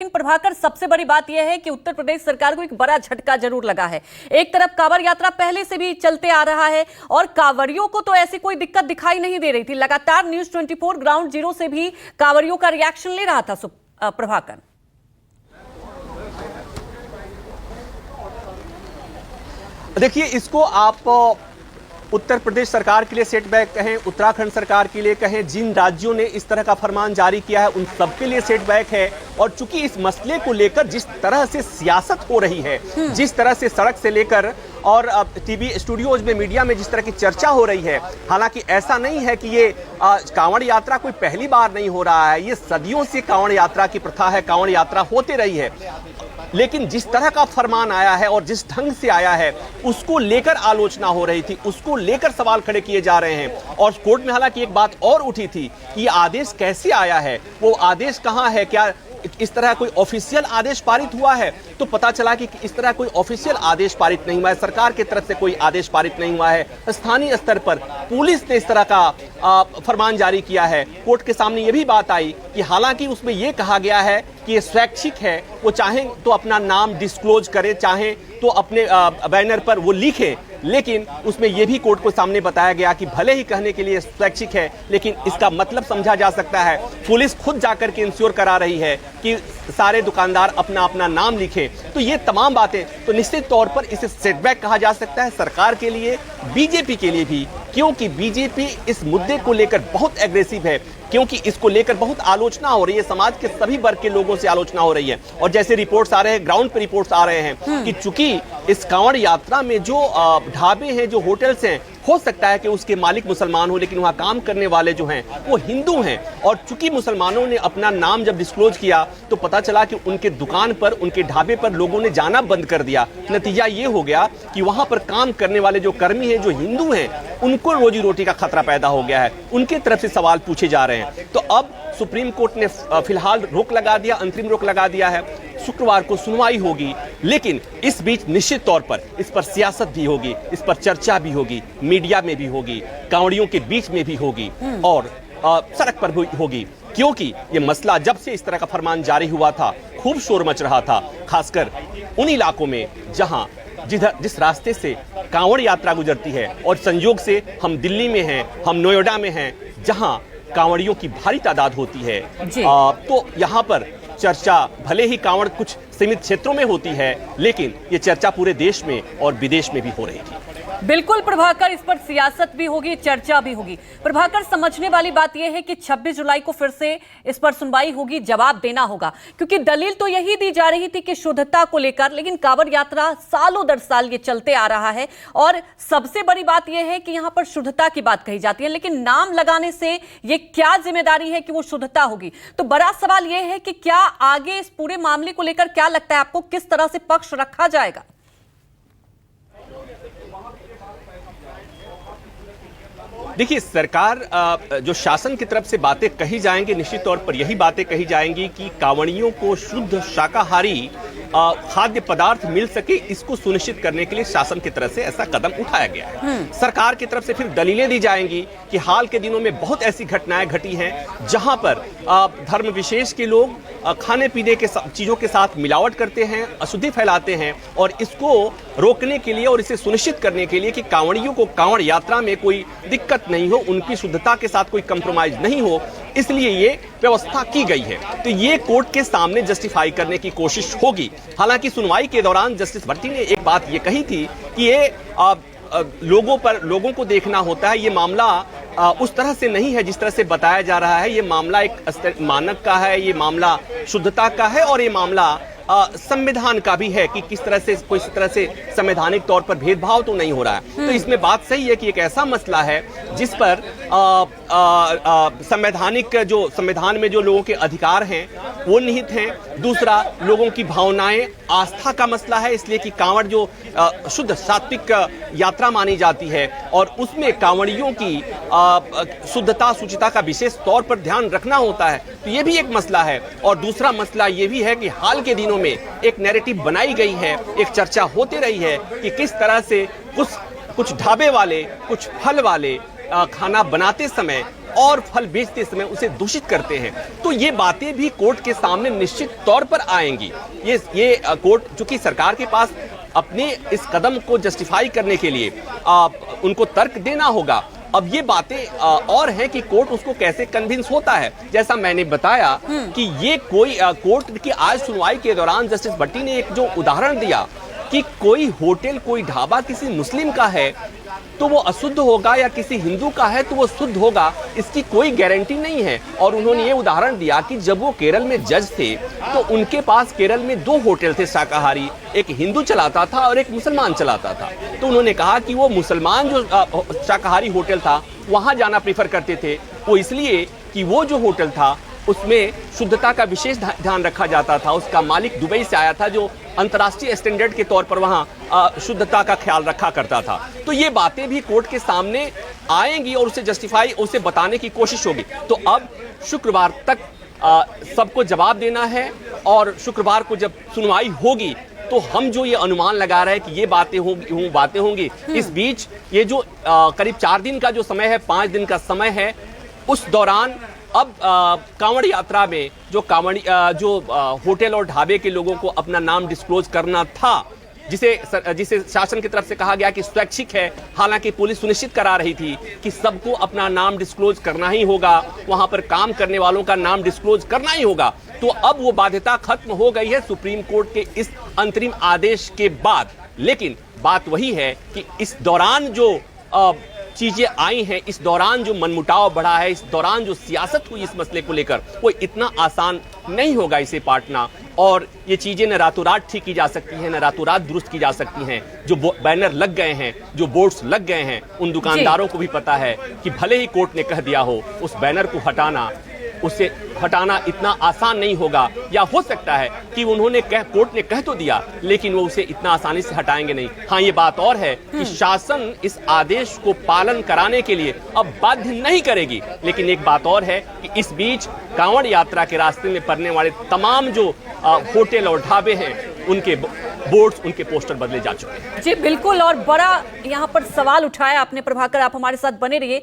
लेकिन प्रभाकर, सबसे बड़ी बात यह है कि उत्तर प्रदेश सरकार को एक बड़ा झटका जरूर लगा है। एक तरफ कांवड़ यात्रा पहले से भी चलते आ रहा है और कांवड़ियों को तो ऐसी कोई दिक्कत दिखाई नहीं दे रही थी। लगातार न्यूज़ 24 ग्राउंड जीरो से भी कांवड़ियों का रिएक्शन ले रहा था। प्रभाकर, देखिए, इसको आप उत्तर प्रदेश सरकार के लिए सेटबैक कहें, उत्तराखंड सरकार के लिए कहें, जिन राज्यों ने इस तरह का फरमान जारी किया है उन सबके लिए सेटबैक है। और चूंकि इस मसले को लेकर जिस तरह से सियासत हो रही है, जिस तरह से सड़क से लेकर और टीवी स्टूडियोज में, मीडिया में जिस तरह की चर्चा हो रही है, हालांकि ऐसा नहीं है कि ये कांवड़ यात्रा कोई पहली बार नहीं हो रहा है। ये सदियों से कांवड़ यात्रा की प्रथा है, कांवड़ यात्रा होते रही है। लेकिन जिस तरह का फरमान आया है और जिस ढंग से आया है उसको लेकर आलोचना हो रही थी, उसको लेकर सवाल खड़े किए जा रहे हैं। और कोर्ट में हालांकि एक बात और उठी थी कि ये आदेश कैसे आया है, वो आदेश कहां है, क्या इस तरह कोई ऑफिशियल आदेश पारित हुआ है? तो पता चला कि इस तरह कोई ऑफिशियल आदेश पारित नहीं हुआ है, सरकार की तरफ से कोई आदेश पारित नहीं हुआ है। स्थानीय स्तर पर पुलिस ने इस तरह का फरमान जारी किया है। कोर्ट के सामने यह भी बात आई कि हालांकि उसमें यह कहा गया है कि ये स्वैच्छिक है, वो चाहें तो अपना नाम डिस्क्लोज करें, चाहें तो अपने बैनर पर वो लिखें, लेकिन उसमें यह भी कोर्ट को सामने बताया गया कि भले ही कहने के लिए स्वैच्छिक है, लेकिन इसका मतलब समझा जा सकता है। पुलिस खुद जाकर के इंश्योर करा रही है कि सारे दुकानदार अपना अपना नाम लिखें। तो ये तमाम बातें, तो निश्चित तौर पर इसे सेटबैक कहा जा सकता है सरकार के लिए, बीजेपी के लिए भी, क्योंकि बीजेपी इस मुद्दे को लेकर बहुत एग्रेसिव है, क्योंकि इसको लेकर बहुत आलोचना हो रही है, समाज के सभी वर्ग के लोगों से आलोचना हो रही है। और जैसे रिपोर्ट्स आ रहे हैं, ग्राउंड पे रिपोर्ट्स आ रहे हैं कि चूंकि इस कांवड़ यात्रा में जो ढाबे हैं, जो होटल्स हैं, हो सकता है कि उसके मालिक मुसलमान हो, लेकिन वहां काम करने वाले जो हैं वो हिंदू हैं। और चूंकि मुसलमानों ने अपना नाम जब डिस्क्लोज किया तो पता चला कि उनके दुकान पर, उनके ढाबे पर लोगों ने जाना बंद कर दिया। नतीजा ये हो गया कि वहां पर काम करने वाले जो कर्मी हैं, जो हिंदू हैं, उनको रोजी रोटी का खतरा पैदा हो गया है। उनके तरफ से सवाल पूछे जा रहे हैं। तो अब सुप्रीम कोर्ट ने फिलहाल रोक लगा दिया, अंतरिम रोक लगा दिया है। शुक्रवार को सुनवाई होगी, लेकिन इस बीच निश्चित तौर पर इस पर सियासत भी होगी, इस पर चर्चा भी होगी, मीडिया में भी होगी, कांवड़ियों के बीच में भी होगी और सड़क पर भी होगी। क्योंकि ये मसला जब से इस तरह का फरमान जारी हुआ था, खूब शोर मच रहा था, खासकर उन इलाकों में जहां जिस रास्ते से कांवड़ यात्रा गुजरती है। और संयोग से हम दिल्ली में हैं, हम नोएडा में हैं, जहां कांवड़ियों की भारी तादाद होती है। तो यहाँ पर चर्चा भले ही कांवड़ कुछ सीमित क्षेत्रों में होती है, लेकिन ये चर्चा पूरे देश में और विदेश में भी हो रही थी। बिल्कुल प्रभाकर, इस पर सियासत भी होगी, चर्चा भी होगी। प्रभाकर, समझने वाली बात यह है कि 26 जुलाई को फिर से इस पर सुनवाई होगी, जवाब देना होगा, क्योंकि दलील तो यही दी जा रही थी कि शुद्धता को लेकर, लेकिन कांवड़ यात्रा सालों दर साल ये चलते आ रहा है। और सबसे बड़ी बात यह है कि यहां पर शुद्धता की बात कही जाती है, लेकिन नाम लगाने से ये क्या जिम्मेदारी है कि वो शुद्धता होगी? तो बड़ा सवाल यह है कि क्या आगे इस पूरे मामले को लेकर क्या लगता है आपको, किस तरह से पक्ष रखा जाएगा? देखिए, सरकार जो शासन की तरफ से बातें कही जाएंगी, निश्चित तौर पर यही बातें कही जाएंगी कि कांवड़ियों को शुद्ध शाकाहारी खाद्य पदार्थ मिल सके, इसको सुनिश्चित करने के लिए शासन की तरफ से ऐसा कदम उठाया गया है। सरकार की तरफ से फिर दलीलें दी जाएंगी कि हाल के दिनों में बहुत ऐसी घटनाएं घटी हैं जहां पर धर्म विशेष के लोग खाने पीने के चीजों के साथ मिलावट करते हैं, अशुद्धि फैलाते हैं। और इसको रोकने के लिए और इसे सुनिश्चित करने के लिए कि कांवड़ियों को कांवड़ यात्रा में कोई दिक्कत नहीं हो, उनकी शुद्धता के साथ कोई कंप्रोमाइज नहीं हो, इसलिए ये व्यवस्था की गई है। तो ये कोर्ट के सामने जस्टिफाई करने की कोशिश होगी। हालांकि सुनवाई के दौरान जस्टिस भट्टी ने एक बात ये कही थी कि ये लोगों को देखना होता है, ये मामला उस तरह से नहीं है जिस तरह से बताया जा रहा है। ये मामला एक मानक का है, ये मामला शुद्धता का है, और ये मामला संविधान का भी है कि किस तरह से, कोई इस तरह से संवैधानिक तौर पर भेदभाव तो नहीं हो रहा है। तो इसमें बात सही है कि एक ऐसा मसला है जिस पर संविधान में जो लोगों के अधिकार हैं वो निहित हैं। दूसरा, लोगों की भावनाएं, आस्था का मसला है, इसलिए कि कांवड़ जो शुद्ध सात्विक यात्रा मानी जाती है और उसमें कांवड़ियों की शुद्धता, शुचिता का विशेष तौर पर ध्यान रखना होता है। तो ये भी एक मसला है। और दूसरा मसला ये भी है कि हाल के दिनों में एक नैरेटिव बनाई गई है, एक चर्चा होती रही है कि किस तरह से कुछ ढाबे वाले, कुछ फल वाले खाना बनाते समय और फल बेचते समय उसे दूषित करते हैं, तो ये बातें भी कोर्ट के सामने निश्चित तौर पर आएंगी। ये कोर्ट, चूंकि सरकार के पास अपने इस कदम को जस्टिफाई करने के लिए उनको तर्क देना होगा। अब ये बातें और हैं कि कोर्ट उसको कैसे कन्विंस होता है। जैसा मैंने बताया कि ये कोई कोर्ट की आज सुनवाई के दौरान जस्टिस भट्टी ने एक जो उदाहरण दिया कि कोई होटल, कोई ढाबा किसी मुस्लिम का है तो वो अशुद्ध होगा या किसी हिंदू का है तो वो शुद्ध होगा, इसकी कोई गारंटी नहीं है। और उन्होंने ये उदाहरण दिया कि जब वो केरल में जज थे तो उनके पास केरल में 2 होटल थे शाकाहारी, एक हिंदू चलाता था और एक मुसलमान चलाता था। तो उन्होंने कहा कि वो मुसलमान जो शाकाहारी होटल था वहां जाना प्रीफर करते थे, वो इसलिए कि वो जो होटल था उसमें शुद्धता का विशेष ध्यान रखा जाता था। उसका मालिक दुबई से आया था जो अंतर्राष्ट्रीय स्टैंडर्ड के तौर पर वहां शुद्धता का ख्याल रखा करता था। तो ये बातें भी कोर्ट के सामने आएंगी और उसे जस्टिफाई, उसे बताने की कोशिश होगी। तो अब शुक्रवार तक सबको जवाब देना है और शुक्रवार को जब सुनवाई होगी तो हम जो ये अनुमान लगा रहे हैं कि ये बातें होंगी। इस बीच ये जो करीब 4 दिन का जो समय है, 5 दिन का समय है, उस दौरान अब कांवड़ यात्रा में जो होटल और ढाबे के लोगों को अपना नाम डिस्क्लोज करना था, जिसे शासन की तरफ से कहा गया कि स्वैच्छिक है, हालांकि पुलिस सुनिश्चित करा रही थी कि सबको अपना नाम डिस्क्लोज करना ही होगा, वहां पर काम करने वालों का नाम डिस्क्लोज करना ही होगा। तो अब वो बाध्यता खत्म हो गई है सुप्रीम कोर्ट के इस अंतरिम आदेश के बाद। लेकिन बात वही है कि इस दौरान जो चीजें आई हैं, इस दौरान जो मनमुटाव बढ़ा है, इस दौरान जो सियासत हुई इस मसले को लेकर, वो इतना आसान नहीं होगा इसे पाटना। और ये चीजें न रातों रात ठीक की जा सकती हैं, न रातों रात दुरुस्त की जा सकती हैं। जो बैनर लग गए हैं, जो बोर्ड्स लग गए हैं, उन दुकानदारों को भी पता है कि भले ही कोर्ट ने कह दिया हो, उस बैनर को उसे हटाना इतना आसान नहीं होगा। या हो सकता है कि कोर्ट ने कह तो दिया लेकिन वो उसे इतना आसानी से हटाएंगे नहीं। हाँ, ये बात और है कि शासन इस आदेश को पालन कराने के लिए अब बाध्य नहीं करेगी। लेकिन एक बात और है कि इस बीच कांवड़ यात्रा के रास्ते में पड़ने वाले तमाम जो होटल और ढाबे हैं, उनके बोर्ड्स, उनके पोस्टर बदले जा चुके हैं। जी बिल्कुल, और बड़ा यहाँ पर सवाल उठाया आपने प्रभाकर, आप हमारे साथ बने रहिए।